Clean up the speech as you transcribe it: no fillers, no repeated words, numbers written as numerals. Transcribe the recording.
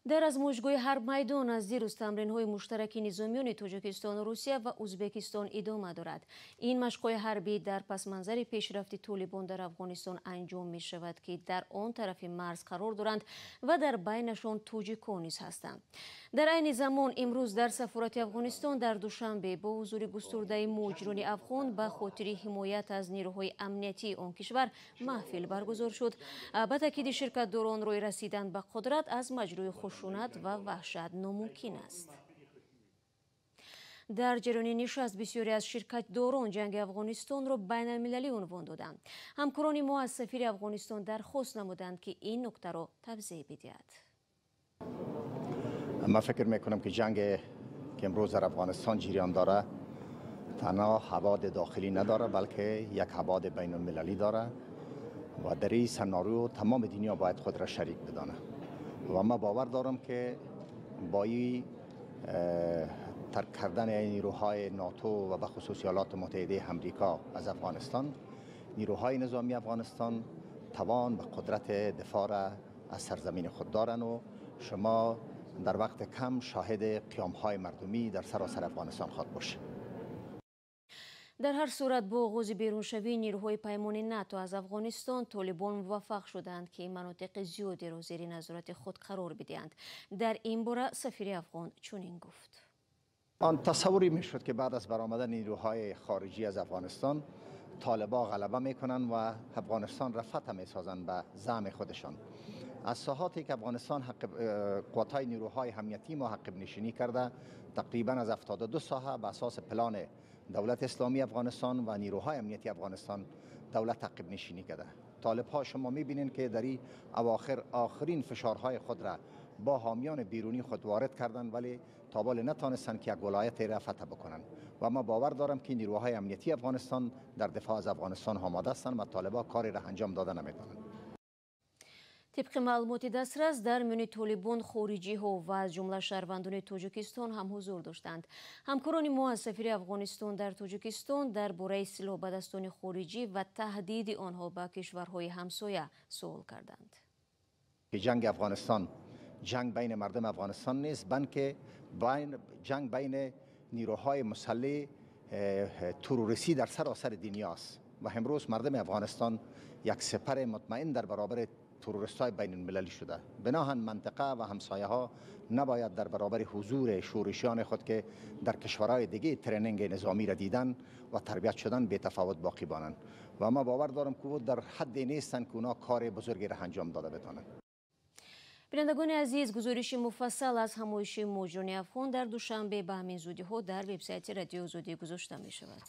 در از موجگوی هر میدان از دیروز تمرین‌های مشترک نظامیان تاجیکستان و روسیه و ازبکستان ادامه دارد. این مشق‌های حربی در پس منظر پیشرفت طالبان در افغانستان انجام می شود که در آن طرف مرز قرار دارند و در بینشان تاجیکان نیز هستند. در عین زمان امروز در سفارت افغانستان در دوشنبه با حضور گسترده مهاجران افغان به خاطر حمایت از نیروهای امنیتی آن کشور محفل برگزار شد. به تاکید شرکت‌داران روی رسیدن به قدرت از مجروح خشونت و وحشت ناممکن است. در جریان نشست بسیاری از شرکت‌داران جنگ افغانستان را بین المللی عنوان دادند. همکاران ما از سفیر افغانستان درخواست نمودند که این نکته را توضیح بدهد. من فکر میکنم که جنگ که امروز در افغانستان جریان داره تنها ابعاد داخلی نداره بلکه یک ابعاد بین المللی داره و در این سناریو تمام دنیا باید خود را شریک بدانه و من باور دارم که با این ترک کردن نیروهای ناتو و به خصوص ایالات متحده آمریکا از افغانستان، نیروهای نظامی افغانستان توان و قدرت دفاع را از سرزمین خود دارند و شما در وقت کم شاهد قیام‌های مردمی در سراسر افغانستان خواهد باشید. در هر صورت با آغاز بیرونشوی نیروهای پیمان ناتو از افغانستان، طالبان موفق شدند که مناطق زیادی را زیر نظارت خود قرار بدهند. در این باره سفیر افغان چنین گفت: آن تصوری میشد که بعد از برآمدن نیروهای خارجی از افغانستان طالبان غلبه میکنند و افغانستان را فتح میسازند به زعم خودشان. از ساحاتی که افغانستان قوت‌های نیروهای امنیتی محقق نشینی کرده، تقریبا از 72 ساحه به اساس پلان دولت اسلامی افغانستان و نیروهای امنیتی افغانستان دولت تعقیب نشینی کرده. طالب‌ها شما می‌بینید که در این اواخر آخرین فشارهای خود را با حامیان بیرونی خود وارد کردند ولی تا بالا نتانستند که یک ولایت را فتح بکنند و ما باور دارم که نیروهای امنیتی افغانستان در دفاع از افغانستان آماده هستند و طالبان کاری را انجام داده نمی‌توانند. طبق معلومات دسترس در میان طالبان خارجی ها و از جمله شهروندان تاجیکستان هم حضور داشتند. همکاران ما از سفیر افغانستان در تاجیکستان درباره سلاح به دستان خارجی و تهدید آنها به کشورهای همسایه سوال کردند. جنگ افغانستان جنگ بین مردم افغانستان نیست بلکه جنگ بین نیروهای مسلح تروریستی در سراسر دنیاست و امروز مردم افغانستان یک سپر مطمئن در برابر تروریست‌های بین المللی شده. بناهن منطقه و همسایه ها نباید در برابر حضور شورشیان خود که در کشورهای دیگه ترینینگ نظامی را دیدن و تربیت شدن به تفاوت باقی مانند و ما باور دارم که در حد نیستند که اونا کار بزرگی را انجام داده بتوانند. بینندگان عزیز، گزارش مفصل از همایش مهاجران افغان در دوشنبه به همین زودی ها در وبسایت رادیو آزادی گذاشته می شود.